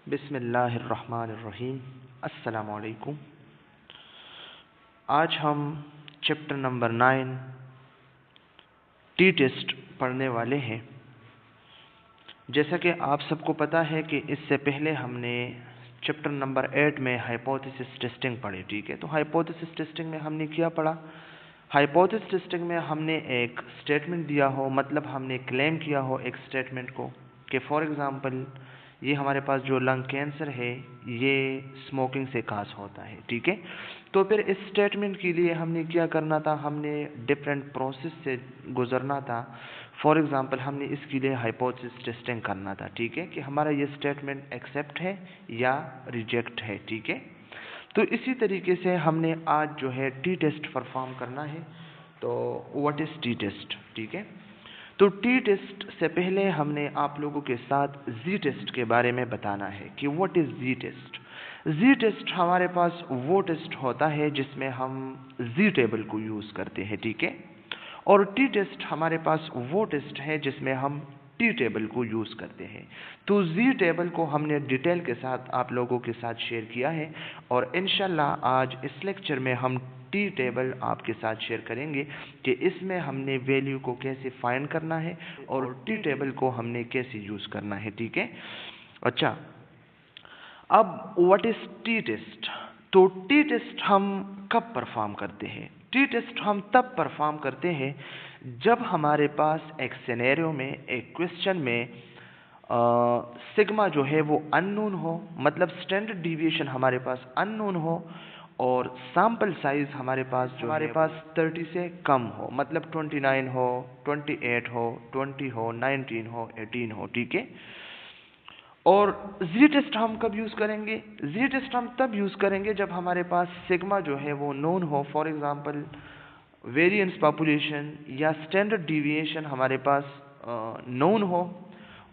बिस्मिल्लाहिर्रहमानिर्रहीम। अस्सलामु अलैकुम। आज हम चैप्टर नंबर 9 टी टेस्ट पढ़ने वाले हैं। जैसा कि आप सबको पता है कि इससे पहले हमने चैप्टर नंबर 8 में हाइपोथेसिस टेस्टिंग पढ़ी। ठीक है, तो हाइपोथेसिस टेस्टिंग में हमने क्या पढ़ा? हाइपोथेसिस टेस्टिंग में हमने एक स्टेटमेंट दिया हो, मतलब हमने क्लेम किया हो एक स्टेटमेंट को कि फॉर एग्जांपल ये हमारे पास जो लंग कैंसर है ये स्मोकिंग से काज होता है। ठीक है, तो फिर इस स्टेटमेंट के लिए हमने क्या करना था? हमने डिफरेंट प्रोसेस से गुजरना था। फॉर एग्जांपल हमने इसके लिए हाइपोथेसिस टेस्टिंग करना था। ठीक है, कि हमारा ये स्टेटमेंट एक्सेप्ट है या रिजेक्ट है। ठीक है, तो इसी तरीके से हमने आज जो है टी टेस्ट परफॉर्म करना है। तो व्हाट इज़ टी टेस्ट? ठीक है, तो टी टेस्ट से पहले हमने आप लोगों के साथ जी टेस्ट के बारे में बताना है कि what is Z test. Z test हमारे पास वो टेस्ट होता है जिसमें हम जी टेबल को यूज़ करते हैं। ठीक है, और टी टेस्ट हमारे पास वो टेस्ट है जिसमें हम टी टेबल को यूज़ करते हैं। तो जी टेबल को हमने डिटेल के साथ आप लोगों के साथ शेयर किया है और इंशाल्लाह आज इस लेक्चर में हम टी टेबल आपके साथ शेयर करेंगे कि इसमें हमने वैल्यू को कैसे फाइंड करना है और टी टेबल को हमने कैसे यूज़ करना है। ठीक है, अच्छा, अब व्हाट इज़ टी टेस्ट? तो टी टेस्ट हम कब परफॉर्म करते हैं? टी टेस्ट हम तब परफॉर्म करते हैं जब हमारे पास एक सिनेरियो में, एक क्वेश्चन में सिग्मा जो है वो अननोन हो, मतलब स्टैंडर्ड डिविएशन हमारे पास अननोन हो और सैंपल साइज हमारे पास 30 से कम हो, मतलब 29 हो, 28 हो, 20 हो, 19 हो, 18 हो। ठीक है, और जी टेस्ट हम कब यूज़ करेंगे? जी टेस्ट हम तब यूज़ करेंगे जब हमारे पास सिग्मा जो है वो नोन हो। फॉर एग्जांपल वेरिएंस पॉपुलेशन या स्टैंडर्ड डिविएशन हमारे पास नोन हो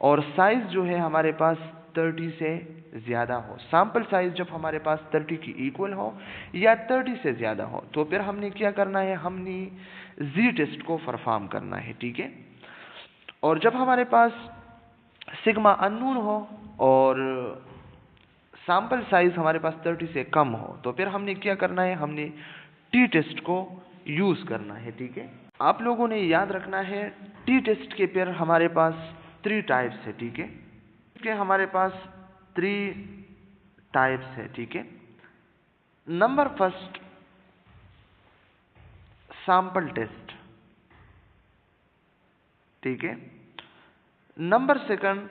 और साइज जो है हमारे पास 30 से ज़्यादा हो। सैंपल साइज जब हमारे पास 30 की इक्वल हो या 30 से ज़्यादा हो तो फिर हमने क्या करना है? हमने जी टेस्ट को परफॉर्म करना है। ठीक है, और जब हमारे पास सिग्मा अननोन हो और सैंपल साइज हमारे पास 30 से कम हो तो फिर हमने क्या करना है? हमने टी टेस्ट को यूज़ करना है। ठीक है, आप लोगों ने याद रखना है टी टेस्ट के फिर हमारे पास 3 टाइप्स है। ठीक है, इसके हमारे पास 3 टाइप्स है। ठीक है, नंबर फर्स्ट सैंपल टेस्ट। ठीक है, number second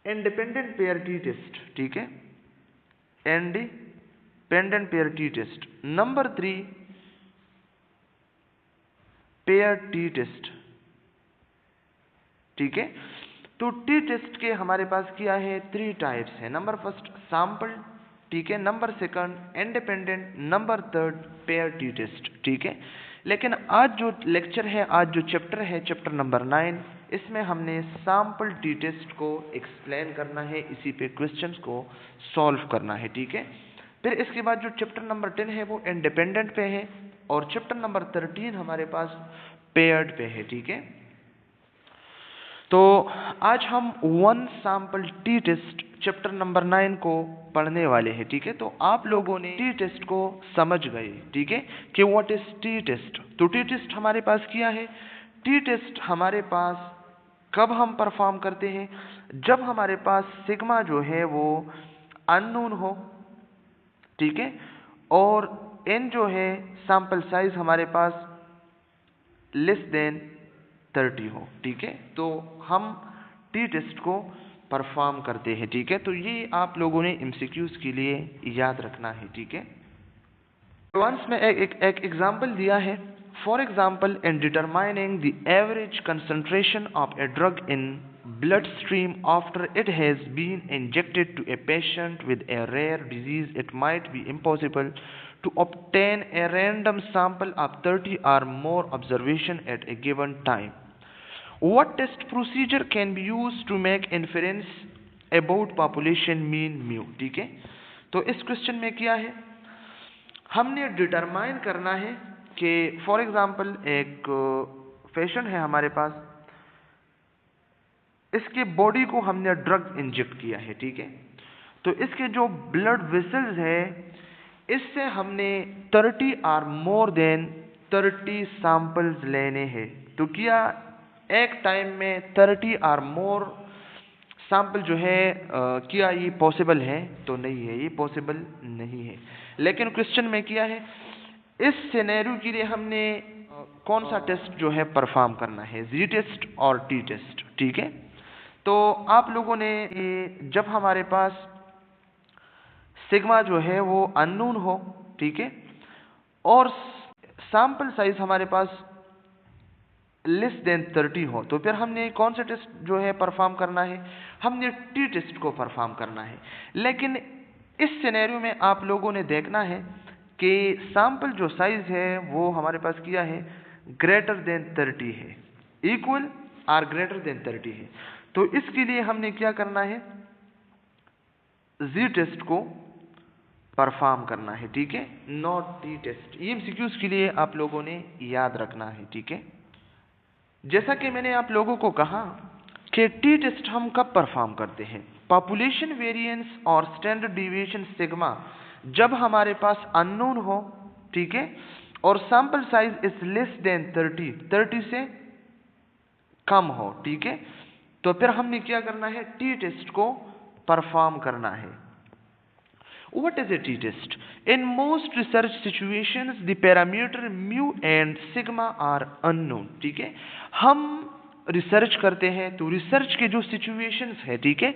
independent pair T test. ठीक है, independent pair T test. Number 3 pair T test. ठीक है, तो टी टेस्ट के हमारे पास क्या है? 3 टाइप्स है। नंबर फर्स्ट सैंपल, ठीक है, number second independent, number third pair T test. ठीक है, लेकिन आज जो लेक्चर है, आज जो चैप्टर है, चैप्टर नंबर 9, इसमें हमने सैंपल टी टेस्ट को एक्सप्लेन करना है, इसी पे क्वेश्चंस को सॉल्व करना है। ठीक है, फिर इसके बाद जो चैप्टर नंबर 10 है वो इंडिपेंडेंट पे है और चैप्टर नंबर 13 हमारे पास पेयर्ड पे है। ठीक है, तो आज हम one sample T test chapter number 9 को पढ़ने वाले हैं। ठीक है, तो आप लोगों ने टी टेस्ट को समझ गए। ठीक है, कि व्हाट इज टी टेस्ट? तो टी टेस्ट हमारे पास क्या है? टी टेस्ट हमारे पास कब हम परफॉर्म करते हैं? जब हमारे पास सिग्मा जो है वो अननोन हो। ठीक है, और एन जो है सैंपल साइज हमारे पास लेस देन 30 हो। ठीक है, तो हम टी टेस्ट को परफॉर्म करते हैं। ठीक है, तो ये आप लोगों ने एमसीक्यूज के लिए याद रखना है। ठीक है, एडवांस में एक एग्जांपल दिया है। For example in determining the average concentration of a drug in blood stream after it has been injected to a patient with a rare disease, it might be impossible to obtain a random sample of 30 or more observation at a given time. What test procedure can be used to make inference about population mean mu? ठीक है, तो इस question में क्या है? हमने determine करना है कि फॉर एग्जांपल एक पेशेंट है हमारे पास, इसके बॉडी को हमने ड्रग इंजेक्ट किया है, ठीक है। तो इसके जो ब्लड वेसल्स है, इससे हमने 30 और मोर देन 30 सैंपल्स लेने हैं। तो क्या एक टाइम में 30 और मोर सैंपल जो है क्या ये पॉसिबल है? तो नहीं है, ये पॉसिबल नहीं है। लेकिन क्वेश्चन में क्या है, इस सिनेरियो के लिए हमने कौन सा टेस्ट जो है परफॉर्म करना है, जी टेस्ट और टी टेस्ट, ठीक है। तो आप लोगों ने जब हमारे पास सिग्मा जो है वो अननोन हो, ठीक है, और सैंपल साइज हमारे पास लेस देन 30 हो, तो फिर हमने कौन सा टेस्ट जो है परफॉर्म करना है? हमने टी टेस्ट को परफॉर्म करना है। लेकिन इस सिनेरियो में आप लोगों ने देखना है कि सैंपल जो साइज है वो हमारे पास क्या है, ग्रेटर देन 30 है, इक्वल और ग्रेटर देन 30 है। तो इसके लिए हमने क्या करना है, जी टेस्ट को परफॉर्म करना है, ठीक है, नॉट टी टेस्ट। ये एमसीक्यूज के लिए आप लोगों ने याद रखना है, ठीक है। जैसा कि मैंने आप लोगों को कहा कि टी टेस्ट हम कब परफॉर्म करते हैं, पॉपुलेशन वेरिएंस और स्टैंडर्ड डिविएशन सिग्मा जब हमारे पास अननोन हो, ठीक है, और sample size is less than 30 से कम हो, ठीक है। तो फिर हमने क्या करना है, टी टेस्ट को परफॉर्म करना है। What is a t-test? In most research situations, the parameter mu and sigma are unknown, ठीक है। हम रिसर्च करते हैं तो रिसर्च के जो सिचुएशंस है, ठीक है,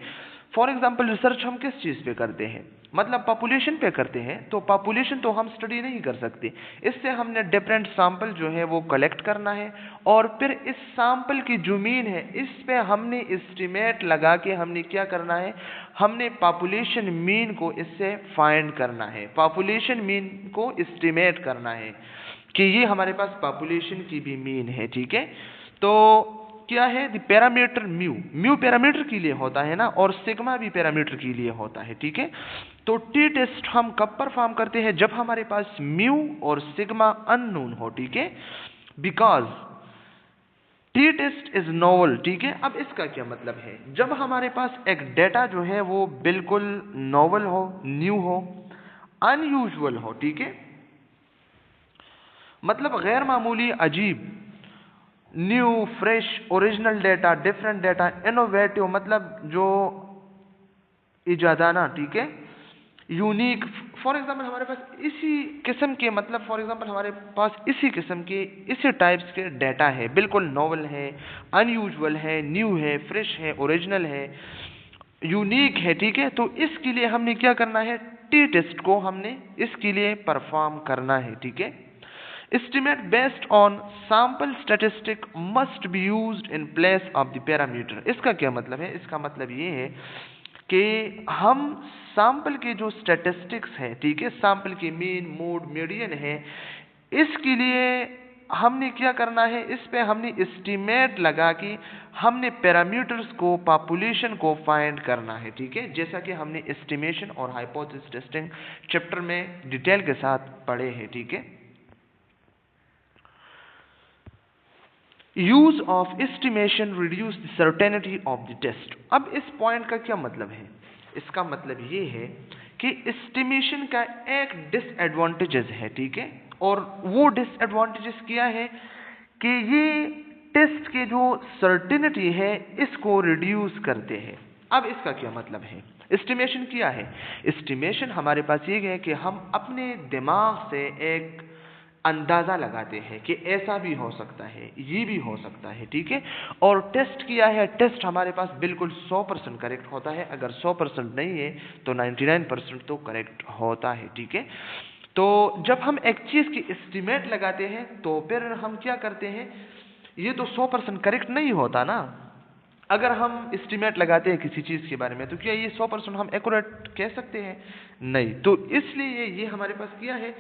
फॉर एग्जांपल रिसर्च हम किस चीज़ पे करते हैं, मतलब पॉपुलेशन पे करते हैं। तो पॉपुलेशन तो हम स्टडी नहीं कर सकते, इससे हमने डिफरेंट सैंपल जो है वो कलेक्ट करना है, और फिर इस सैंपल की जो मीन है इस पे हमने एस्टिमेट लगा के हमने क्या करना है, हमने पॉपुलेशन मीन को इससे फाइंड करना है, पॉपुलेशन मीन को एस्टिमेट करना है कि ये हमारे पास पॉपुलेशन की भी मीन है, ठीक है। तो क्या है, द पैरामीटर म्यू पैरामीटर के लिए होता है ना, और सिग्मा भी पैरामीटर के लिए होता है, ठीक है। तो टी टेस्ट हम कब परफॉर्म करते हैं, जब हमारे पास म्यू और सिग्मा अननोन हो, ठीक है, because T test is novel, ठीक है। अब इसका क्या मतलब है, जब हमारे पास एक डेटा जो है वो बिल्कुल नोवल हो, न्यू हो, अनयूजुअल हो, ठीक है, मतलब गैर मामूली, अजीब, new, fresh, original data, different data, innovative मतलब जो इजादाना, ठीक है, यूनिक। फॉर एग्जांपल हमारे पास इसी किस्म के, मतलब फॉर एग्जांपल हमारे पास इसी किस्म के, इसी टाइप्स के डेटा है, बिल्कुल नोवेल है, अनयूजुअल है, न्यू है, फ्रेश है, ओरिजिनल है, यूनिक है, ठीक है। तो इसके लिए हमने क्या करना है, टी टेस्ट को हमने इसके लिए परफॉर्म करना है, ठीक है। Estimate based on sample statistic must be used in place of the parameter। इसका क्या मतलब है, इसका मतलब ये है कि हम सैंपल के जो स्टैटिस्टिक्स है, ठीक है, सैंपल की मीन, मोड, मीडियन है, इसके लिए हमने क्या करना है, इस पे हमने एस्टिमेट लगा कि हमने पैरामीटर्स को, पॉपुलेशन को फाइंड करना है, ठीक है, जैसा कि हमने एस्टिमेशन और हाइपोथेसिस टेस्टिंग चैप्टर में डिटेल के साथ पढ़े हैं, ठीक है। Use of estimation reduce the certainty of the test. अब इस पॉइंट का क्या मतलब है, इसका मतलब ये है कि एस्टिमेशन का एक डिसएडवांटेजेस है, ठीक है, और वो डिसएडवांटेजेस क्या है कि ये टेस्ट के जो सर्टेनिटी है इसको रिड्यूस करते हैं। अब इसका क्या मतलब है, एस्टिमेशन क्या है, एस्टिमेशन हमारे पास ये है कि हम अपने दिमाग से एक अंदाजा लगाते हैं कि ऐसा भी हो सकता है, ये भी हो सकता है, ठीक है। और टेस्ट किया है, टेस्ट हमारे पास बिल्कुल 100% करेक्ट होता है, अगर 100% नहीं है तो 99% तो करेक्ट होता है, ठीक है। तो जब हम एक चीज की एस्टिमेट लगाते हैं तो फिर हम क्या करते हैं, ये तो 100% करेक्ट नहीं होता ना। अगर हम एस्टिमेट लगाते हैं किसी चीज के बारे में तो क्या ये 100% हम एक्यूरेट कह सकते हैं? नहीं। तो इसलिए ये हमारे पास क्या है,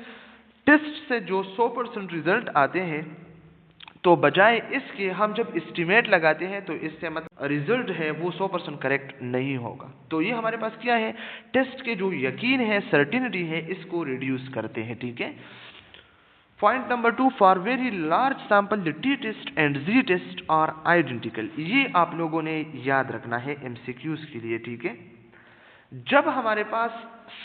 टेस्ट से जो 100% रिजल्ट आते हैं, तो बजाय इसके हम जब एस्टिमेट लगाते हैं तो इससे मतलब रिजल्ट है वो 100% करेक्ट नहीं होगा। तो ये हमारे पास क्या है, टेस्ट के जो यकीन है, सर्टिनिटी है, इसको रिड्यूस करते हैं, ठीक है। Point number 2, for very large sample the T test and Z test are identical. ये आप लोगों ने याद रखना है एमसीक्यूज के लिए, ठीक है। जब हमारे पास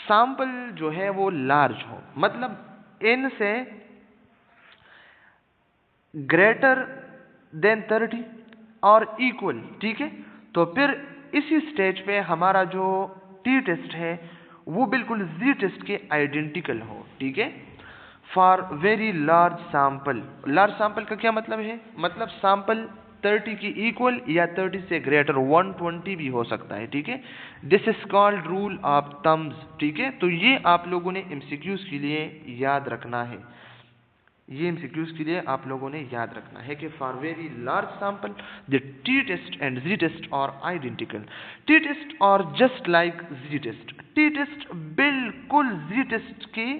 सैंपल जो है वो लार्ज हो, मतलब n से ग्रेटर देन 30 और इक्वल, ठीक है, तो फिर इसी स्टेज पे हमारा जो टी टेस्ट है वो बिल्कुल जी टेस्ट के आइडेंटिकल हो, ठीक है। For very large sample, large sample का क्या मतलब है, मतलब सैंपल 30 की इक्वल या 30 से ग्रेटर 120 भी हो सकता है, ठीक है। This is called rule of thumbs, ठीक है। तो ये आप लोगों ने एमसीक्यूज के लिए याद रखना है, ये एमसीक्यूज के लिए आप लोगों ने याद रखना है कि for very large sample the T test and Z test are identical. T test और just like Z test, T test बिल्कुल जी टेस्ट की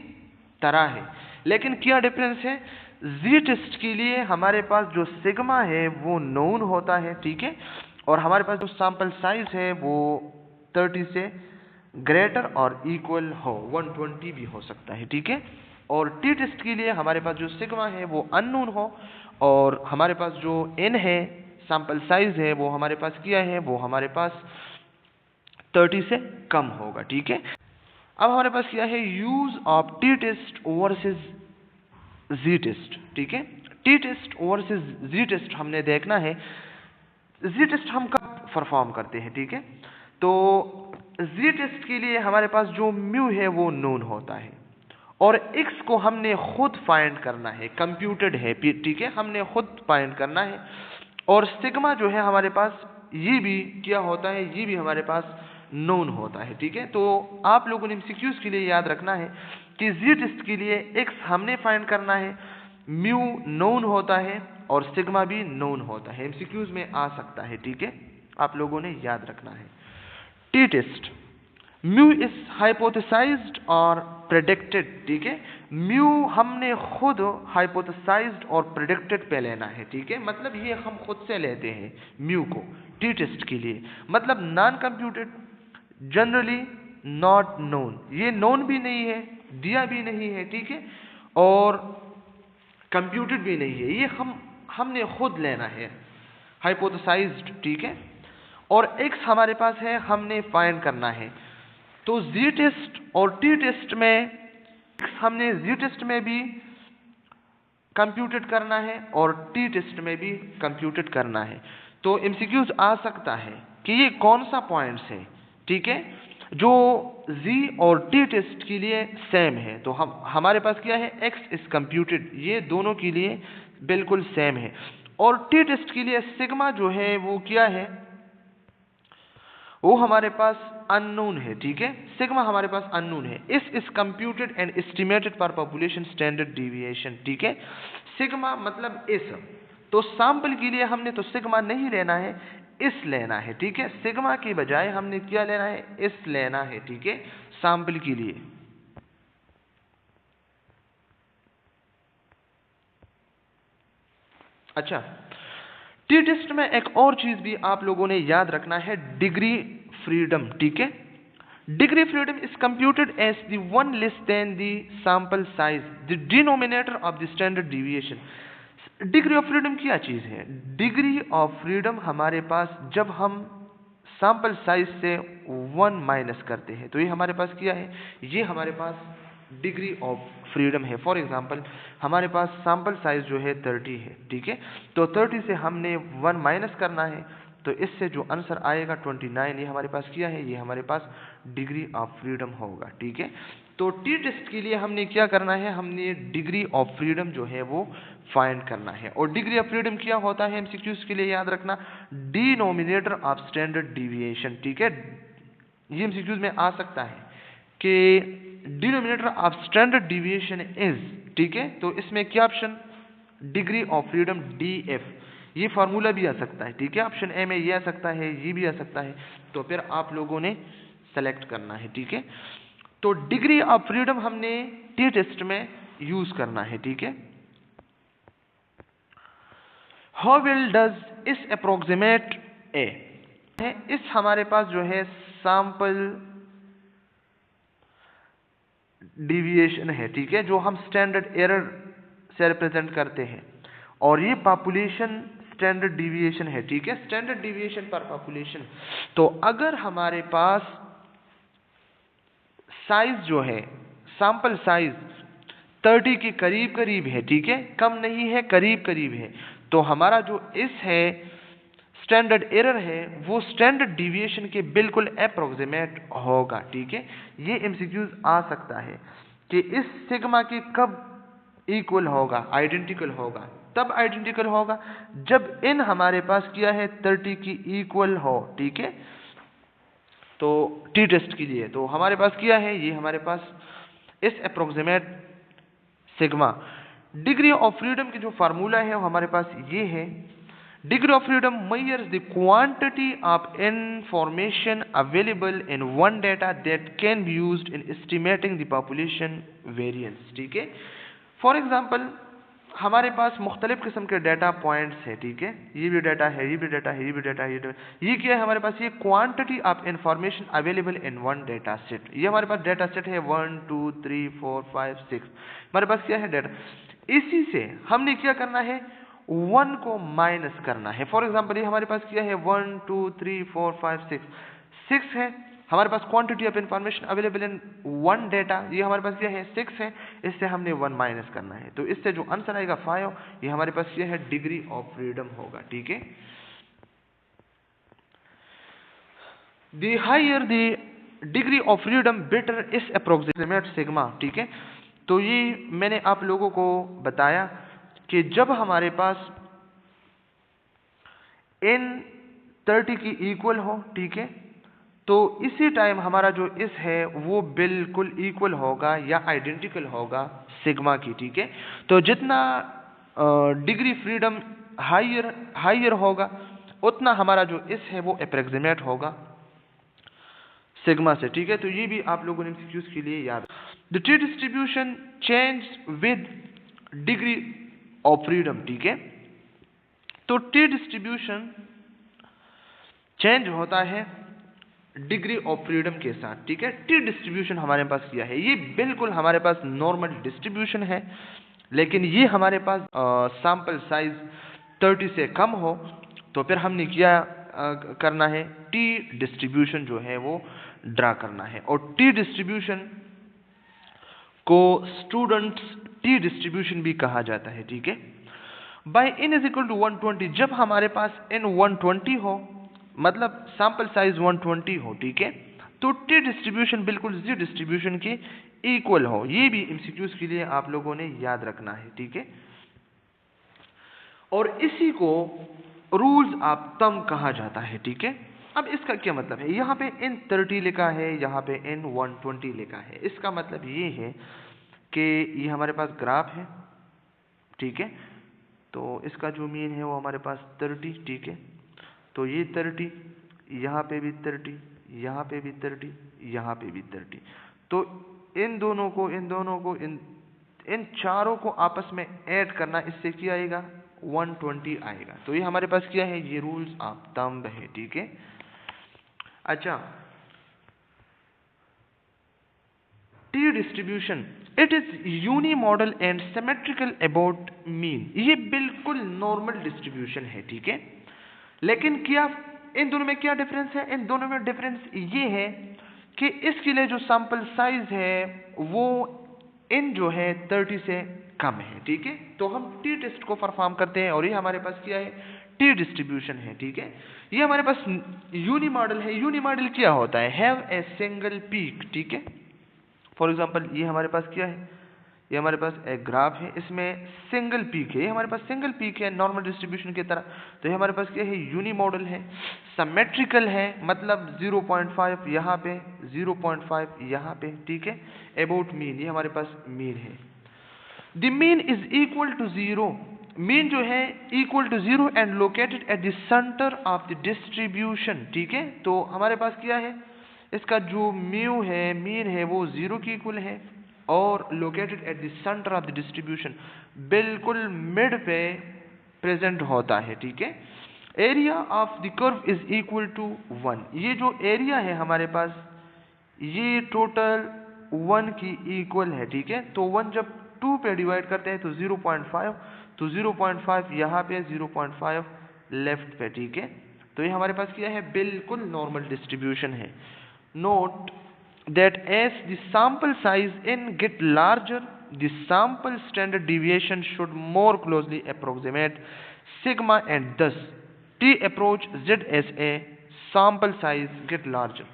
तरह है, लेकिन क्या डिफरेंस है, जी टेस्ट के लिए हमारे पास जो सिग्मा है वो नोन होता है, ठीक है, और हमारे पास जो सैंपल साइज है वो 30 से ग्रेटर और इक्वल हो, 120 भी हो सकता है, ठीक है। और टी टेस्ट के लिए हमारे पास जो सिग्मा है वो अननोन हो, और हमारे पास जो n है, सैंपल साइज है, वो हमारे पास क्या है, वो हमारे पास 30 से कम होगा, ठीक है। अब हमारे पास क्या है, use of T test versus Z test, ठीक है। T test versus Z test हमने देखना है, जी टेस्ट हम कब परफॉर्म करते हैं, ठीक है। तो जी टेस्ट के लिए हमारे पास जो म्यू है वो नोन होता है, और x को हमने खुद फाइंड करना है, कंप्यूटेड है, ठीक है, हमने खुद फाइंड करना है। और सिग्मा जो है हमारे पास, ये भी क्या होता है, ये भी हमारे पास नोन होता है, ठीक है। तो आप लोगों ने एमसीक्यूज के लिए याद रखना है कि जी टेस्ट के लिए x हमने फाइंड करना है, म्यू नोन होता है और सिग्मा भी नोन होता है, एमसीक्यूज में आ सकता है, ठीक है, आप लोगों ने याद रखना है। टी टेस्ट, म्यू इज हाइपोथेसाइज्ड और प्रेडिक्टेड, ठीक है। म्यू हमने खुद हाइपोथेसाइज्ड और प्रेडिक्टेड पे लेना है, ठीक है, मतलब ये हम खुद से लेते हैं म्यू को टी टेस्ट के लिए, मतलब non computed, generally not known, ये नोन भी नहीं है, दिया भी नहीं है, ठीक है, और कंप्यूटेड भी नहीं है, ये हमने खुद लेना है, हाइपोथेसाइज्ड, ठीक है। और x हमारे पास है, हमने फाइंड करना है। तो जी टेस्ट और टी टेस्ट में हमने जी टेस्ट में भी कंप्यूटेड करना है और टी टेस्ट में भी कंप्यूटेड करना है। तो एमसीक्यूज आ सकता है कि ये कौन सा पॉइंट्स है, ठीक है, जो जी और टी टेस्ट के लिए सेम है। तो हमारे पास क्या है, x इज कंप्यूटेड, ये दोनों के लिए बिल्कुल सेम है। और टी टेस्ट के लिए सिग्मा जो है वो क्या है, वो हमारे पास अननोन है, ठीक है, सिग्मा हमारे पास अननोन है। इस कंप्यूटेड एंड एस्टिमेटेड पर पॉपुलेशन स्टैंडर्ड डिविएशन, ठीक है, सिग्मा मतलब इस, तो सैंपल के लिए हमने तो सिग्मा नहीं लेना है, इस लेना है, ठीक है, सिग्मा की बजाय हमने क्या लेना है, इस लेना है, ठीक है, सैंपल के लिए। अच्छा, टी टेस्ट में एक और चीज भी आप लोगों ने याद रखना है, डिग्री फ्रीडम, ठीक है। Degree freedom is computed as the one less than the sample size, the denominator of the standard deviation. Degree of freedom क्या चीज है, डिग्री ऑफ फ्रीडम हमारे पास जब हम सैंपल साइज से 1 माइनस करते हैं, तो ये हमारे पास क्या है, ये हमारे पास डिग्री ऑफ फ्रीडम है। फॉर एग्जांपल हमारे पास सैंपल साइज जो है 30 है, ठीक है, तो 30 से हमने 1 माइनस करना है, तो इससे जो आंसर आएगा 29, ये हमारे पास क्या है, ये हमारे पास डिग्री ऑफ फ्रीडम होगा, ठीक है। तो टी टेस्ट के लिए हमने क्या करना है, हमने डिग्री ऑफ फ्रीडम जो है वो फाइंड करना है। और डिग्री ऑफ फ्रीडम क्या होता है, एमसीक्यूज के लिए याद रखना, डिनोमिनेटर ऑफ स्टैंडर्ड डिविएशन, ठीक है, ये एमसीक्यूज में आ सकता है कि denominator of standard deviation is, ठीक है, तो इसमें क्या option, degree of freedom DF, ये फार्मूला भी आ सकता है, ठीक है, ऑप्शन ए में ये आ सकता है, ये भी आ सकता है, तो फिर आप लोगों ने सेलेक्ट करना है, ठीक है। तो डिग्री ऑफ फ्रीडम हमने टी टेस्ट में यूज करना है, ठीक है। हाउ वेल डज इस अप्रोक्सीमेट ए है, इस हमारे पास जो है सैंपल डिविएशन है, ठीक है, जो हम स्टैंडर्ड एरर से रिप्रेजेंट करते हैं, और ये पॉपुलेशन स्टैंडर्ड डिविएशन है, ठीक है, स्टैंडर्ड डिविएशन पर पॉपुलेशन। तो अगर हमारे पास साइज जो है, सैंपल साइज 30 के करीब करीब है, ठीक है, कम नहीं है, करीब करीब है, तो हमारा जो इस है स्टैंडर्ड एरर है वो स्टैंडर्ड डिविएशन के बिल्कुल अप्रोक्सीमेट होगा, ठीक है। ये एमसीक्यूज आ सकता है कि इस सिग्मा के कब इक्वल होगा, आइडेंटिकल होगा, तब आइडेंटिकल होगा जब इन हमारे पास किया है 30 की इक्वल हो, ठीक है। तो टी टेस्ट के लिए तो हमारे पास किया है, ये हमारे पास इस approximate sigma. Degree of freedom की जो फार्मूला है वो हमारे पास ये है, degree of freedom measures the quantity of information available in one data that can be used in estimating the population variance, ठीक है। फॉर एग्जाम्पल हमारे पास मुख्तलिफ किस्म के डाटा पॉइंट्स है, ठीक है, ये भी डाटा है, ये भी डाटा है, ये भी डाटा है, ये क्या है हमारे पास, ये quantity of information available in one data set. ये हमारे पास डाटा सेट है 1 2 3 4 5 6, हमारे पास क्या है डाटा। इसी से हमने क्या करना है, 1 को माइनस करना है। फॉर एग्जाम्पल ये हमारे पास क्या है 1 2 3 4 5 6 है हमारे पास quantity of information available in one data, ये हमारे पास क्या है 6 है, इससे हमने 1 माइनस करना है, तो इससे जो आंसर आएगा 5, ये हमारे पास ये है डिग्री ऑफ फ्रीडम होगा, ठीक है। The higher the degree of freedom better is approximate sigma, ठीक है। तो ये मैंने आप लोगों को बताया कि जब हमारे पास n 30 की इक्वल हो, ठीक है, तो इसी टाइम हमारा जो इस है वो बिल्कुल इक्वल होगा या आइडेंटिकल होगा सिग्मा की, ठीक है। तो जितना डिग्री फ्रीडम हायर होगा उतना हमारा जो इस है वो अप्रोक्सीमेट होगा सिग्मा से, ठीक है। तो ये भी आप लोगों ने एमसीक्यूज के लिए याद। The T distribution change with degree of freedom, ठीक है। तो टी डिस्ट्रीब्यूशन चेंज होता है डिग्री ऑफ फ्रीडम के साथ, ठीक है। टी डिस्ट्रीब्यूशन हमारे पास किया है, ये बिल्कुल हमारे पास नॉर्मल डिस्ट्रीब्यूशन है, लेकिन ये हमारे पास सैंपल साइज 30 से कम हो तो फिर हमने क्या करना है, टी डिस्ट्रीब्यूशन जो है वो ड्रा करना है। और टी डिस्ट्रीब्यूशन को स्टूडेंट्स टी डिस्ट्रीब्यूशन भी कहा जाता है, ठीक है। By n is equal to 120, जब हमारे पास n 120 हो, मतलब सैंपल साइज 120 हो, ठीक है, तो टी डिस्ट्रीब्यूशन बिल्कुल जी डिस्ट्रीब्यूशन के इक्वल हो। ये भी एमसीक्यूज के लिए आप लोगों ने याद रखना है, ठीक है। और इसी को रूल्स ऑफ थंब कहा जाता है, ठीक है। अब इसका क्या मतलब है, यहाँ पे n 30 लिखा है, यहाँ पे n 120 लिखा है, इसका मतलब ये है कि ये हमारे पास ग्राफ है, ठीक है, तो इसका जो मीन है वो हमारे पास 30, ठीक है। तो ये 30, यहाँ पे भी 30, यहाँ पे भी 30, यहाँ पे भी 30, तो इन दोनों को इन चारों को आपस में ऐड करना, इससे क्या आएगा 120 आएगा। तो ये हमारे पास क्या है, ये रूल्स ऑफ थंब है, ठीक है। अच्छा, T distribution it is unimodal and symmetrical about mean, ये बिल्कुल नॉर्मल डिस्ट्रीब्यूशन है, ठीक है। लेकिन क्या इन दोनों में क्या डिफरेंस है, इन दोनों में डिफरेंस ये है कि इसके लिए जो सैंपल साइज है वो इन जो है 30 से कम है, ठीक है। तो हम टी टेस्ट को परफॉर्म करते हैं और ये हमारे पास क्या है, टी डिस्ट्रीब्यूशन है, ठीक है। ये हमारे पास यूनिमॉडल है। यूनिमॉडल क्या होता है, हैव ए सिंगल पीक, ठीक है। फॉर एग्जांपल ये हमारे पास क्या है, ये हमारे पास एक ग्राफ है, इसमें सिंगल पीक है, ये हमारे पास सिंगल पीक है नॉर्मल डिस्ट्रीब्यूशन की तरह। तो ये हमारे पास क्या है, यूनिमॉडल है। सिमेट्रिकल है, मतलब 0.5 यहाँ पे, 0.5 यहाँ पे, ठीक है। अबाउट मीन, ये हमारे पास मीन है। The mean is equal to 0, mean जो है equal to 0 and located at the centre of the distribution, ठीक है। तो हमारे पास क्या है, इसका जो म्यू है, मीन है, वो 0 की इक्वल है और located at the centre of the distribution, बिल्कुल मिड पे प्रेजेंट होता है, ठीक है। Area of the curve is equal to 1, ये जो एरिया है हमारे पास ये टोटल 1 की इक्वल है, ठीक है। तो 1 जब 2 पे डिवाइड करते हैं तो 0.5, तो 0.5 यहाँ पे, 0.5 लेफ्ट पे, ठीक है। तो ये हमारे पास क्या है, बिल्कुल नॉर्मल डिस्ट्रीब्यूशन है। Note that as the sample size n get larger, the sample standard deviation should more closely approximate sigma, and thus t approach z as a sample size get larger।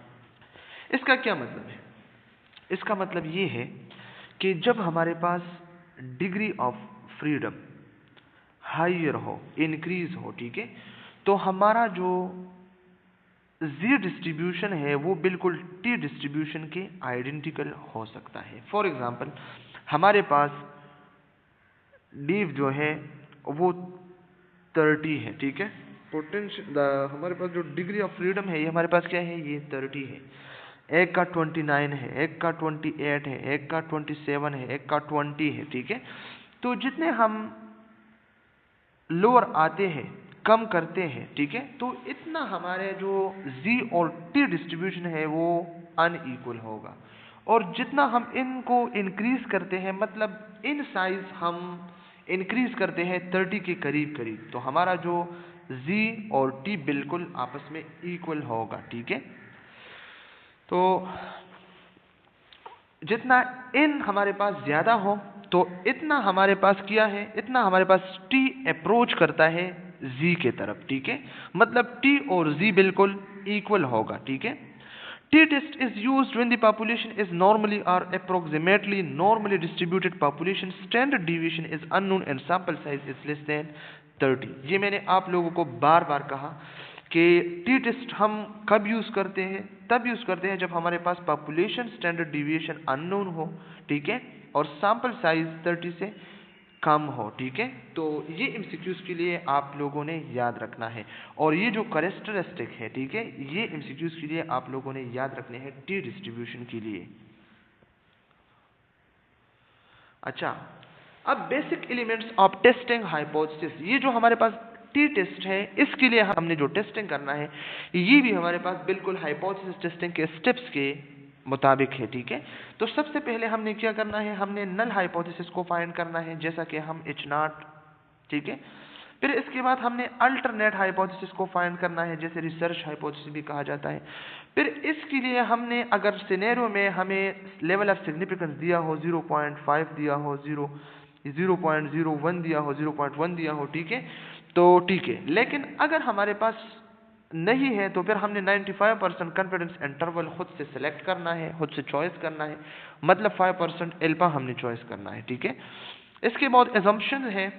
इसका क्या मतलब है? इसका मतलब ये है कि जब हमारे पास डिग्री ऑफ फ्रीडम हायर हो, इंक्रीज हो, ठीक है, तो हमारा जो Z डिस्ट्रीब्यूशन है वो बिल्कुल T डिस्ट्रीब्यूशन के आइडेंटिकल हो सकता है। फॉर एग्जांपल हमारे पास डिव जो है वो 30 है, ठीक है। पोटेंशियल हमारे पास जो डिग्री ऑफ फ्रीडम है ये हमारे पास क्या है, ये 30 है। एक का 29 है, एक का 28 है, एक का 27 है, एक का 20 है, ठीक है। तो जितने हम लोअर आते हैं, कम करते हैं, ठीक है, तो इतना हमारे जो Z और T डिस्ट्रीब्यूशन है वो अनइक्वल होगा। और जितना हम इनको इंक्रीज करते हैं, मतलब इन साइज हम इंक्रीज करते हैं 30 के करीब करीब, तो हमारा जो Z और T बिल्कुल आपस में इक्वल होगा, ठीक है। तो जितना इन हमारे पास ज्यादा हो तो इतना हमारे पास क्या है, इतना हमारे पास T अप्रोच करता है Z के तरफ, ठीक है। मतलब T और Z बिल्कुल इक्वल होगा, ठीक है। T test is used when the population is normally or approximately normally distributed population, standard deviation is unknown and sample size is less than 30। ये मैंने आप लोगों को बार बार कहा कि T टेस्ट हम कब यूज करते हैं, तब यूज करते हैं जब हमारे पास पॉपुलेशन स्टैंडर्ड डिविएशन अननोन हो, ठीक है, और सैंपल साइज 30 से कम हो, ठीक है। तो ये एमसीक्यूज के लिए आप लोगों ने याद रखना है, और ये जो कैरेक्टरिस्टिक है, ठीक है, ये एमसीक्यूज के लिए आप लोगों ने याद रखने हैं टी डिस्ट्रीब्यूशन के लिए। अच्छा, अब basic elements of testing hypothesis, ये जो हमारे पास टी टेस्ट है इसके लिए हमने जो टेस्टिंग करना है ये भी हमारे पास बिल्कुल हाइपोथेसिस टेस्टिंग के स्टेप्स के मुताबिक है, ठीक है। तो सबसे पहले हमने क्या करना है, हमने नल हाइपोथेसिस को फाइंड करना है, जैसा कि हम H0, ठीक है। फिर इसके बाद हमने अल्टरनेट हाइपोथेसिस को फाइंड करना है, जैसे रिसर्च हाइपोथेसिस भी कहा जाता है। फिर इसके लिए हमने अगर सिनेरियो में हमें लेवल ऑफ सिग्निफिकेंस दिया हो 0.5 दिया हो, 0.01 दिया हो, 0.1 दिया हो, ठीक है, तो ठीक है। लेकिन अगर हमारे पास नहीं है तो फिर हमने 95% कॉन्फिडेंस इंटरवल खुद से सिलेक्ट करना है, खुद से चॉइस करना है, मतलब 5% अल्फा हमने चॉइस करना है, ठीक है। इसके बाद assumption है,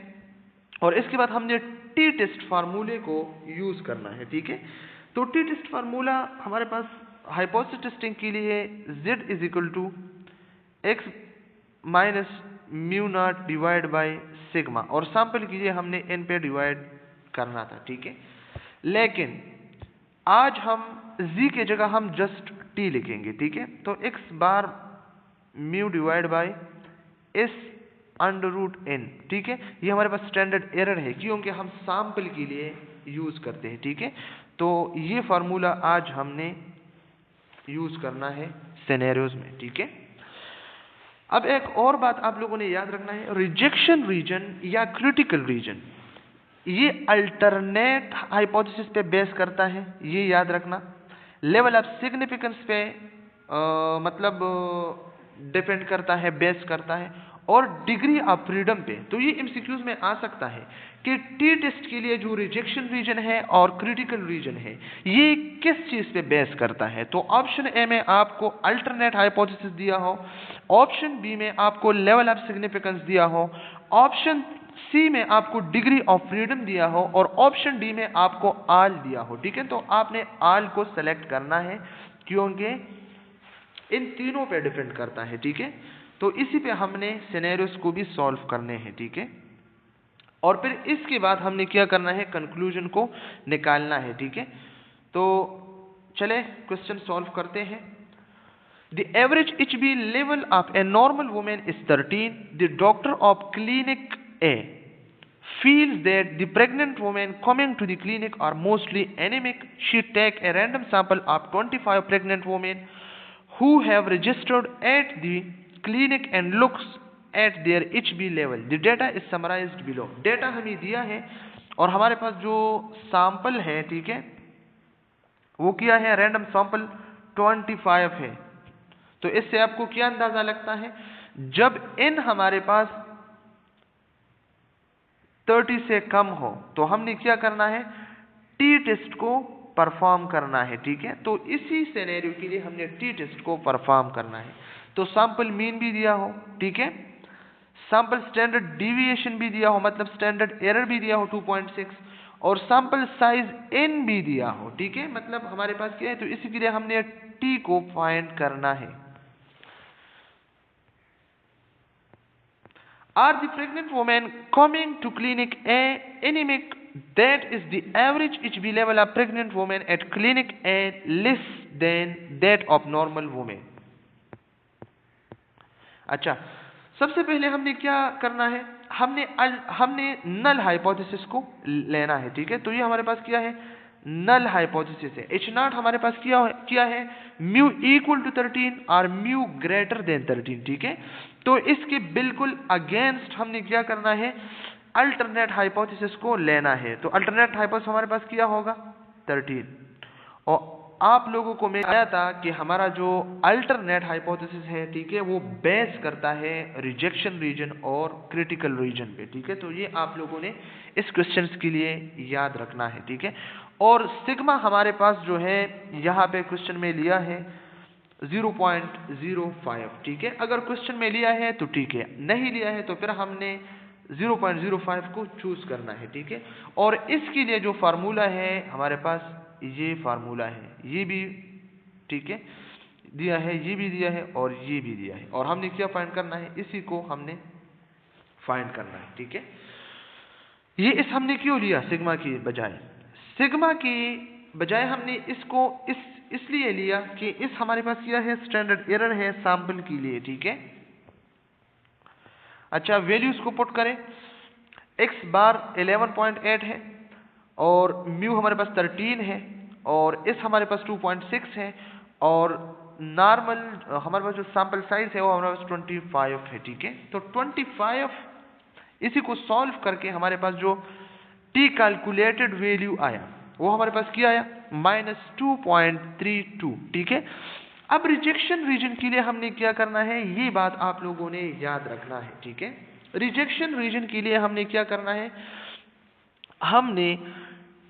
और इसके बाद हमने टी टेस्ट फार्मूले को यूज करना है, ठीक है। तो टी टेस्ट फार्मूला हमारे पास हाइपोथेसिस टेस्टिंग के लिए Z is equal to x minus mu not divide by sigma, और सैंपल के लिए हमने n पे डिवाइड करना था, ठीक है। लेकिन आज हम Z के जगह हम जस्ट T लिखेंगे, ठीक है। तो x bar mu divide by s under root n, ठीक है। ये हमारे पास स्टैंडर्ड एरर है क्योंकि हम सैंपल के लिए यूज करते हैं, ठीक है। तो ये फार्मूला आज हमने यूज करना है सिनेरियोज में, ठीक है। अब एक और बात आप लोगों ने याद रखना है, रिजेक्शन रीजन या क्रिटिकल रीजन ये अल्टरनेट हाइपोथेसिस पे बेस करता है, ये याद रखना। लेवल ऑफ सिग्निफिकेंस पे मतलब डिपेंड करता है, बेस करता है, और डिग्री ऑफ फ्रीडम पे। तो ये एमसीक्यूज में आ सकता है कि टी टेस्ट के लिए जो रिजेक्शन रीजन है और क्रिटिकल रीजन है ये किस चीज पे बेस करता है। तो ऑप्शन ए में आपको अल्टरनेट हाइपोथेसिस दिया हो, ऑप्शन बी में आपको लेवल ऑफ सिग्निफिकेंस दिया हो, ऑप्शन सी में आपको डिग्री ऑफ फ्रीडम दिया हो, और ऑप्शन डी में आपको आल दिया हो, ठीक है। तो आपने आल को सेलेक्ट करना है क्योंकि इन तीनों पे डिपेंड करता है, ठीक है। तो इसी पे हमने सिनेरियोस को भी सॉल्व करने हैं, ठीक है। और फिर इसके बाद हमने क्या करना है, कंक्लूजन को निकालना है, ठीक है। तो चले क्वेश्चन सॉल्व करते हैं। The average HB level of a normal woman is 13. The doctor of clinic A feels that the pregnant women coming to the clinic are mostly anemic. She take a random sample of 25 pregnant women who have registered at the clinic and looks at their HB level. The data is summarized below. Data हमें दिया है और हमारे पास जो sample है, ठीक है, वो क्या है, रैंडम सैंपल 25 है। तो इससे आपको क्या अंदाजा लगता है, जब n हमारे पास 30 से कम हो तो हमने क्या करना है, टी टेस्ट को परफॉर्म करना है, ठीक है। तो इसी सिनेरियो के लिए हमने टी टेस्ट को परफॉर्म करना है। तो सैंपल मीन भी दिया हो, ठीक है, सैंपल स्टैंडर्ड डिविएशन भी दिया हो, मतलब स्टैंडर्ड एरर भी दिया हो 2.6, और सैंपल साइज n भी दिया हो, ठीक है, मतलब हमारे पास क्या है। तो इसी के लिए हमने t को फाइंड करना है। Are the pregnant women coming to clinic anemic? That is the average HB level of pregnant women at clinic A less than that of normal women. अच्छा, सबसे पहले हमने क्या करना है, हमने नल हाइपोथेसिस को लेना है, ठीक है। तो ये हमारे पास क्या है, नल हाइपोथेसिस है। H0 हमारे पास क्या है, म्यू इक्वल टू 13 और म्यू ग्रेटर देन 13, ठीक है। तो इसके बिल्कुल अगेंस्ट हमने क्या करना है, अल्टरनेट हाइपोथेसिस को लेना है। तो अल्टरनेट हाइपोथेसिस हमारे पास क्या होगा, 13। और आप लोगों को मैं बताया था कि हमारा जो अल्टरनेट हाइपोथेसिस है, ठीक है, वो बेस करता है रिजेक्शन रीजन और क्रिटिकल रीजन पे, ठीक है। तो ये आप लोगों ने इस क्वेश्चन के लिए याद रखना है, ठीक है। और सिग्मा हमारे पास जो है यहाँ पे क्वेश्चन में लिया है 0.05, ठीक है। अगर क्वेश्चन में लिया है तो ठीक है, नहीं लिया है तो फिर हमने 0.05 को चूज करना है, ठीक है। और इसके लिए जो फार्मूला है हमारे पास, ये फार्मूला है, ये भी ठीक है दिया है, ये भी दिया है और ये भी दिया है, और हमने क्या फाइंड करना है, इसी को हमने फाइंड करना है, ठीक है। ये इस हमने क्यों लिया सिग्मा की बजाय, सिग्मा की बजाय हमने इसको इसलिए लिया कि इस हमारे पास क्या है, स्टैंडर्ड एरर है सैंपल के लिए, ठीक है। अच्छा, वैल्यूज को पुट करें, x बार 11.8 है और म्यू हमारे पास 13 है और इस हमारे पास 2.6 है और नॉर्मल हमारे पास जो सैंपल साइज है वो हमारे पास 25 है, ठीक है। तो 25, इसी को सॉल्व करके हमारे पास जो टी कैलकुलेटेड वैल्यू आया वो हमारे पास क्या आया, -2.32, ठीक है। अब रिजेक्शन रीजन के लिए हमने क्या करना है, ये बात आप लोगों ने याद रखना है, ठीक है। रिजेक्शन रीजन के लिए हमने क्या करना है, हमने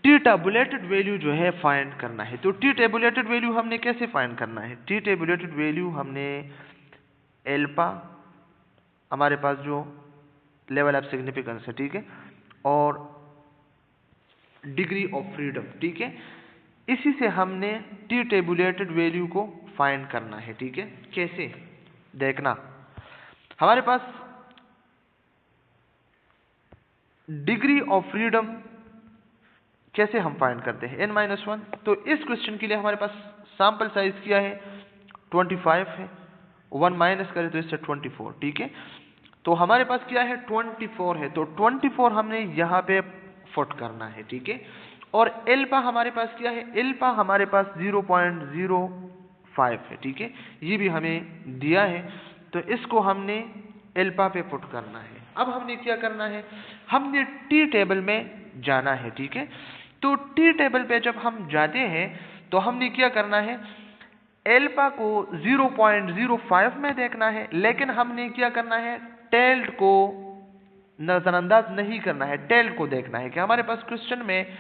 टी टेबुलेटेड वैल्यू जो है फाइंड करना है। तो टी टेबुलेटेड वैल्यू हमने कैसे फाइंड करना है, टी टेबुलेटेड वैल्यू हमने एल्फा हमारे पास जो लेवल ऑफ सिग्निफिकेंस है, ठीक है, और डिग्री ऑफ फ्रीडम, ठीक है, इसी से हमने टी टेबुलेटेड वैल्यू को फाइंड करना है, ठीक है। कैसे देखना, हमारे पास डिग्री ऑफ फ्रीडम कैसे हम फाइंड करते हैं, n-1। तो इस क्वेश्चन के लिए हमारे पास सैंपल साइज क्या है, 25 है, 1 माइनस करें तो इससे 24, ठीक है। तो हमारे पास क्या है, 24 है, तो 24 हमने यहाँ पे फुट करना है, ठीक है। और एल्फा हमारे पास क्या है, एल्फा हमारे पास 0.05 है, ठीक है, ये भी हमें दिया है। तो इसको हमने एल्फा पे पुट करना है। अब हमने क्या करना है, हमने टी टेबल में जाना है, ठीक है। तो टी टेबल पे जब हम जाते हैं तो हमने क्या करना है, एल्फा को 0.05 में देखना है, लेकिन हमने क्या करना है, टेल्ड को नजरअंदाज नहीं करना है, टेल्ड को देखना है कि हमारे पास क्वेश्चन में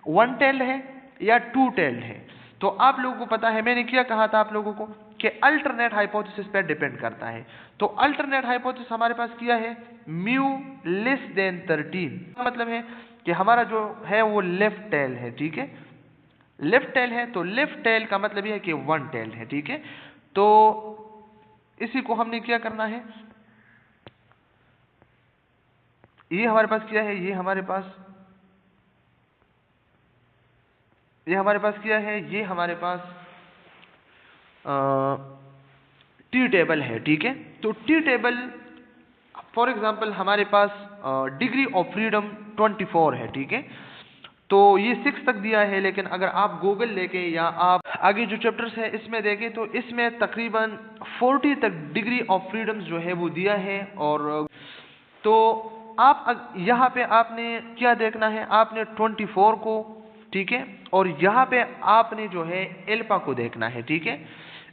1 टेल्ड है या 2 टेल्ड है। तो आप लोगों को पता है, मैंने क्या कहा था आप लोगों को कि अल्टरनेट हाइपोथेसिस पे डिपेंड करता है। तो अल्टरनेट हाइपोथेसिस हमारे पास क्या है, म्यू लेस देन 13, मतलब है कि हमारा जो है वो लेफ्ट टेल है, ठीक है, लेफ्ट टेल है। तो लेफ्ट टेल का मतलब यह है कि 1 टेल है, ठीक है। तो इसी को हमने क्या करना है, ये हमारे पास क्या है, ये हमारे पास क्या है, ये हमारे पास टी टेबल है, ठीक है। तो टी टेबल फॉर एग्जांपल हमारे पास डिग्री ऑफ फ्रीडम 24 है, ठीक है। तो ये 6 तक दिया है, लेकिन अगर आप गूगल लेके या आप आगे जो चैप्टर्स है इसमें देखें तो इसमें तकरीबन 40 तक डिग्री ऑफ फ्रीडम्स जो है वो दिया है। और तो आप यहाँ पे आपने क्या देखना है, आपने 24 को, ठीक है, और यहाँ पे आपने जो है एल्फा को देखना है, ठीक है।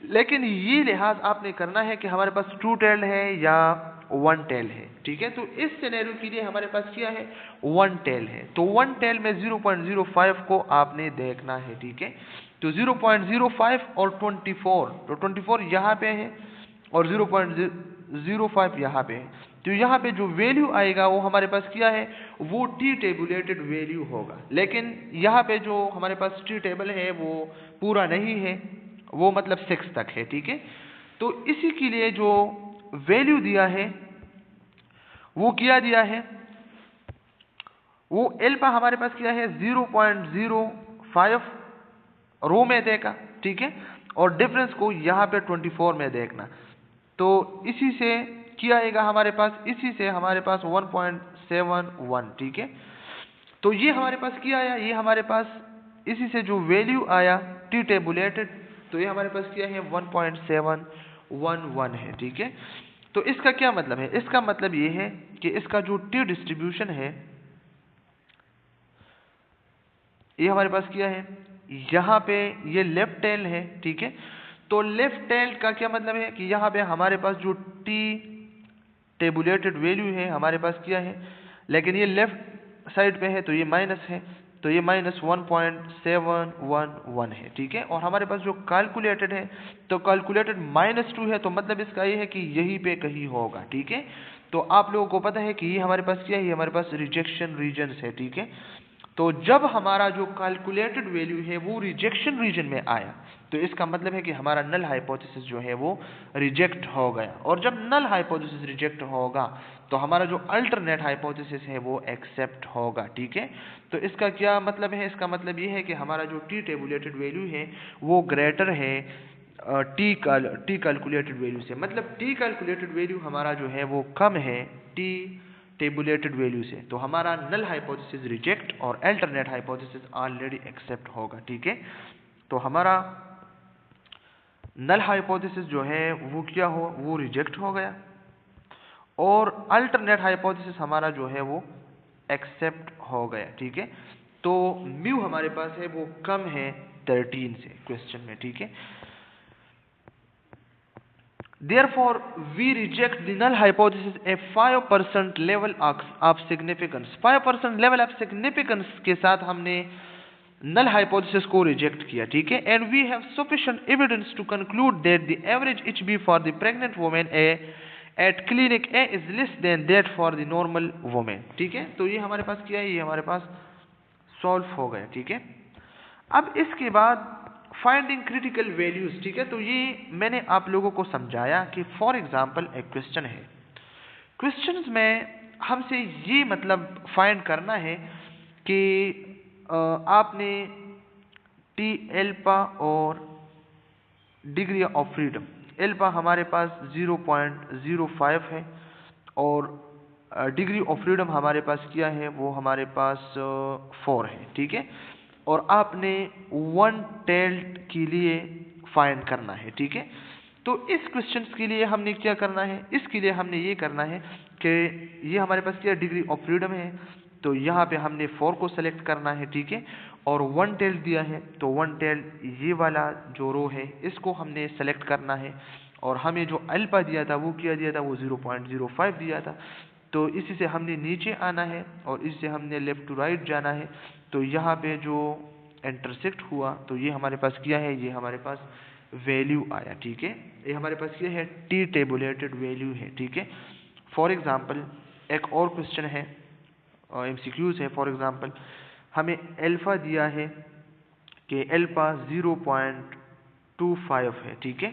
लेकिन ये लिहाज आपने करना है कि हमारे पास 2 टेल है या 1 टेल है, ठीक है। तो इस सिनेरियो के लिए हमारे पास क्या है, 1 टेल है। तो 1 टेल में 0.05 को आपने देखना है, ठीक है। तो 0.05 और 24, तो 24 यहाँ पे है और 0.05 यहाँ पे है। तो यहाँ पे जो वैल्यू आएगा वो हमारे पास क्या है, वो टी टेबुलेटेड वैल्यू होगा। लेकिन यहाँ पे जो हमारे पास टी टेबल है वो पूरा नहीं है, वो मतलब 6 तक है, ठीक है। तो इसी के लिए जो वैल्यू दिया है वो क्या दिया है, वो एल्फा हमारे पास क्या है 0.05 रो में देगा, ठीक है, और डिफरेंस को यहाँ पे 24 में देखना। तो इसी से क्या आएगा हमारे पास, इसी से हमारे पास 1.71, ठीक है। तो ये हमारे पास क्या आया, ये हमारे पास इसी से जो वैल्यू आया टी टेबुलेटेड, तो ये हमारे पास क्या है 1.711 है, ठीक है। तो इसका क्या मतलब है, इसका मतलब ये है कि इसका जो टी डिस्ट्रीब्यूशन है ये हमारे पास क्या है, यहाँ पे ये लेफ्ट टेल है, ठीक है। तो लेफ्ट टेल का क्या मतलब है कि यहाँ पे हमारे पास जो टी टेबुलेटेड वैल्यू है हमारे पास क्या है, लेकिन ये लेफ्ट साइड पे है तो ये माइनस है, तो ये माइनस 1.711 है, ठीक है। और हमारे पास जो कैलकुलेटेड है तो कैलकुलेटेड -2 है, तो मतलब इसका ये है कि यहीं पे कहीं होगा, ठीक है। तो आप लोगों को पता है कि ये हमारे पास क्या है, हमारे पास रिजेक्शन रीजन है, ठीक है। तो जब हमारा जो कैलकुलेटेड वैल्यू है वो रिजेक्शन रीजन में आया तो इसका मतलब है कि हमारा नल हाइपोथेसिस जो है वो रिजेक्ट हो गया। और जब नल हाइपोथेसिस रिजेक्ट होगा तो हमारा जो अल्टरनेट हाइपोथेसिस है वो एक्सेप्ट होगा, ठीक है। तो इसका क्या मतलब है, इसका मतलब ये है कि हमारा जो टी टेबुलेटेड वैल्यू है वो ग्रेटर है टी कैलकुलेटेड वैल्यू से। मतलब टी कैलकुलेटेड वैल्यू हमारा जो है वो कम है टी टेबुलेटेड वैल्यू से, तो हमारा नल हाइपोथेसिस रिजेक्ट और अल्टरनेट हाइपोथेसिस ऑलरेडी एक्सेप्ट होगा, ठीक है। तो हमारा नल हाइपोथेसिस जो है वो क्या हो, वो रिजेक्ट हो गया और अल्टरनेट हाइपोथेसिस हमारा जो है वो एक्सेप्ट हो गया, ठीक है। तो म्यू हमारे पास है वो कम है 13 से क्वेश्चन में, ठीक है। Therefore, we reject the null hypothesis a 5% level of significance. 5% level of significance के साथ हमने null hypothesis को reject किया, ठीक है। And we have sufficient evidence to conclude that the average HB for the pregnant woman at clinic A is less than that for the normal woman, ठीक है। तो ये हमारे पास क्या है, ये हमारे पास सॉल्व हो गया, ठीक है। अब इसके बाद फाइंडिंग क्रिटिकल वैल्यूज, ठीक है। तो ये मैंने आप लोगों को समझाया कि फॉर एग्जांपल एक क्वेश्चन है, क्वेश्चंस में हमसे ये मतलब फाइंड करना है कि आपने टी एल्फा और डिग्री ऑफ फ्रीडम, एल्फा हमारे पास 0.05 है और डिग्री ऑफ फ्रीडम हमारे पास क्या है, वो हमारे पास 4 है, ठीक है। और आपने 1 टेल्ड के लिए फाइंड करना है, ठीक है। तो इस क्वेश्चन के लिए हमने क्या करना है, इसके लिए हमने ये करना है कि ये हमारे पास क्या डिग्री ऑफ फ्रीडम है, तो यहाँ पे हमने 4 को सेलेक्ट करना है, ठीक है। और 1 टेल्ड दिया है तो 1 टेल्ड ये वाला जो रो है इसको हमने सेलेक्ट करना है। और हमें जो अल्फा दिया था वो क्या दिया था, वो 0.05 दिया था। तो इसी से हमने नीचे आना है और इससे हमने लेफ्ट टू राइट जाना है। तो यहाँ पे जो इंटरसेक्ट हुआ तो ये हमारे पास क्या है, ये हमारे पास वैल्यू आया, ठीक है। ये हमारे पास क्या है, टी टेबुलेटेड वैल्यू है, ठीक है। फॉर एग्जांपल एक और क्वेश्चन है, एमसीक्यूज है। फॉर एग्जांपल हमें अल्फा दिया है कि अल्फा 0.25 है, ठीक है।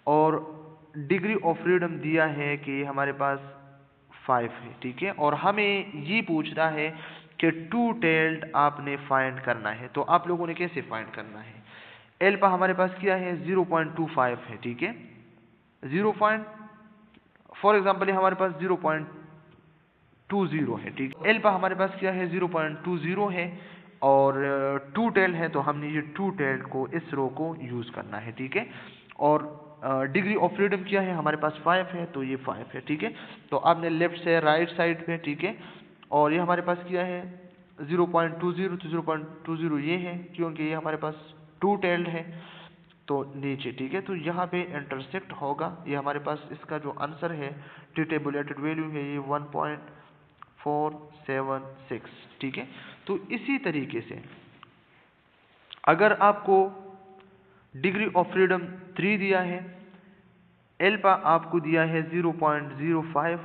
और डिग्री ऑफ फ्रीडम दिया है कि हमारे पास 5 है, ठीक है। और हमें ये पूछता है कि 2 टेल्ड आपने फाइंड करना है। तो आप लोगों ने कैसे फाइंड करना है, एल्फा हमारे पास क्या है 0.25 है, ठीक है। फॉर एग्जांपल हमारे पास 0.20 है, ठीक है। एल्फा हमारे पास क्या है 0.20 है और टू टेल है तो हमने ये टू टेल को इस रो को यूज़ करना है, ठीक है। और डिग्री ऑफ फ्रीडम क्या है, हमारे पास 5 है तो ये 5 है, ठीक है। तो आपने लेफ्ट से राइट साइड पे, ठीक है, और ये हमारे पास क्या है 0.20, तो 0.20 ये है क्योंकि ये हमारे पास टू टेल्ड है तो नीचे, ठीक है। तो यहाँ पे इंटरसेक्ट होगा, ये हमारे पास इसका जो आंसर है टी टेबुलेटेड वैल्यू है ये 1.476, ठीक है। तो इसी तरीके से अगर आपको डिग्री ऑफ फ्रीडम 3 दिया है, एल्फा आपको दिया है 0.05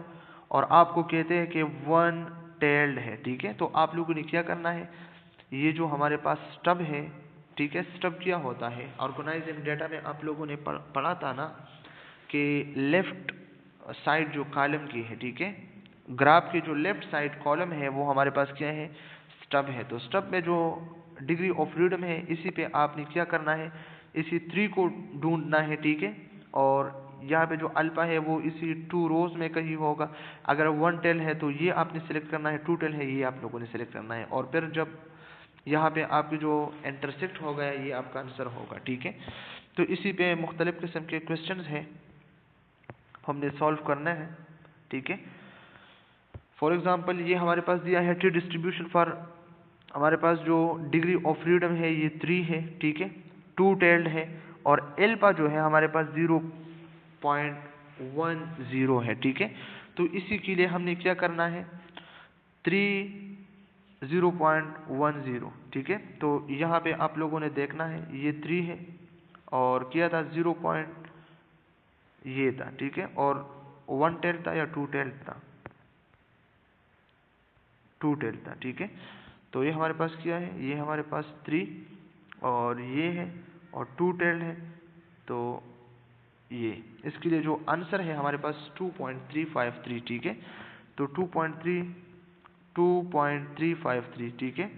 और आपको कहते हैं कि 1 टेल्ड है, ठीक है। तो आप लोगों ने क्या करना है, ये जो हमारे पास स्टब है, ठीक है, स्टब क्या होता है, ऑर्गेनाइजिंग डेटा में आप लोगों ने पढ़ा था ना कि लेफ्ट साइड जो कॉलम की है, ठीक है, ग्राफ की जो लेफ्ट साइड कॉलम है वो हमारे पास क्या है, स्टब है। तो स्टब में जो डिग्री ऑफ फ्रीडम है इसी पे आपने क्या करना है, इसी 3 को ढूंढना है, ठीक है। और यहाँ पे जो अल्फा है वो इसी 2 रोज में कहीं होगा। अगर 1 टेल है तो ये आपने सेलेक्ट करना है, 2 टेल है ये आप लोगों ने सेलेक्ट करना है, और फिर जब यहाँ पे आपकी जो इंटरसेक्ट हो गया ये आपका आंसर होगा, ठीक है। तो इसी पे मुख्तलिफ किस्म के क्वेश्चंस हैं हमने सॉल्व करना है, ठीक है। फॉर एग्जांपल ये हमारे पास दिया है ट्री डिस्ट्रीब्यूशन फॉर, हमारे पास जो डिग्री ऑफ फ्रीडम है ये 3 है, ठीक है, टू टेल्ड है, और एल्फा जो है हमारे पास 0.10 है, ठीक है। तो इसी के लिए हमने क्या करना है 0.10, ठीक है। तो यहाँ पे आप लोगों ने देखना है ये 3 है और किया था 0 पॉइंट ये था, ठीक है, और 1 टेल था या 2 टेल था, 2 टेल था, ठीक है। तो ये हमारे पास क्या है, ये हमारे पास 3 और ये है और 2 टेल है, तो ये इसके लिए जो आंसर है हमारे पास 2.353, ठीक है। तो 2.353, ठीक है,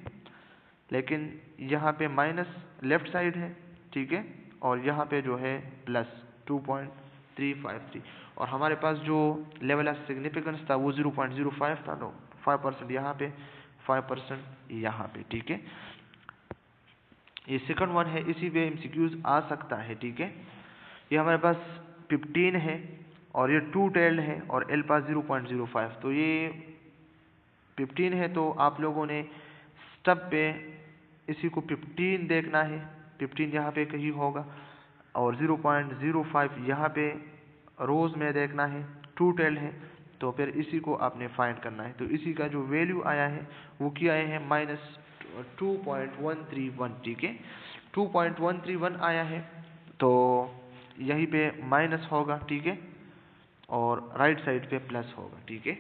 लेकिन यहाँ पे माइनस लेफ्ट साइड है, ठीक है, और यहाँ पे जो है प्लस 2.353, और हमारे पास जो लेवल ऑफ सिग्निफिकेंस था वो 0.05 था, तो 5% यहाँ पे 5% यहाँ पे, ठीक है। ये सेकंड वन है, इसी पे एमसीक्यूज आ सकता है, ठीक है। ये हमारे पास 15 है और ये 2 टेल्ड है और एल्फा 0.05, तो ये 15 है तो आप लोगों ने स्टब पे इसी को 15 देखना है, 15 यहाँ पे कहीं होगा, और 0.05 यहाँ पे रोज में देखना है, 2 टेल है, तो फिर इसी को आपने फाइंड करना है। तो इसी का जो वैल्यू आया है वो क्या आया है -2.131, ठीक है, 2.131 आया है, तो यहीं पे माइनस होगा, ठीक है, और राइट साइड पे प्लस होगा, ठीक है।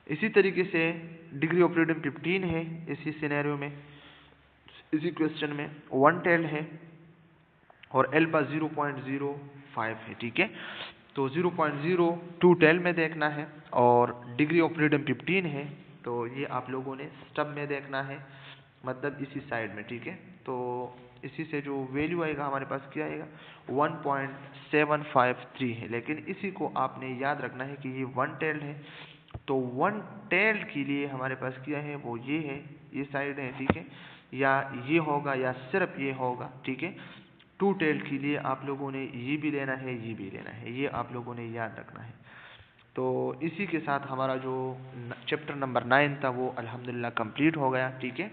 इसी तरीके से डिग्री ऑफ फ्रीडम 15 है, इसी सिनेरियो में, इसी क्वेश्चन में 1 टेल है और एल्फा 0.05 है, ठीक है। तो 0.02 टेल में देखना है और डिग्री ऑफ फ्रीडम 15 है, तो ये आप लोगों ने स्टब में देखना है, मतलब इसी साइड में, ठीक है। तो इसी से जो वैल्यू आएगा हमारे पास क्या आएगा 1.753 है, लेकिन इसी को आपने याद रखना है कि ये 1 टेल्ड है, तो 1 टेल्ड के लिए हमारे पास क्या है वो ये है, ये साइड है, ठीक है, या ये होगा या सिर्फ ये होगा, ठीक है। 2 टेल्ड के लिए आप लोगों ने ये भी लेना है, ये भी लेना है, ये आप लोगों ने याद रखना है। तो इसी के साथ हमारा जो चैप्टर नंबर 9 था वो अल्हम्दुलिल्लाह कंप्लीट हो गया, ठीक है।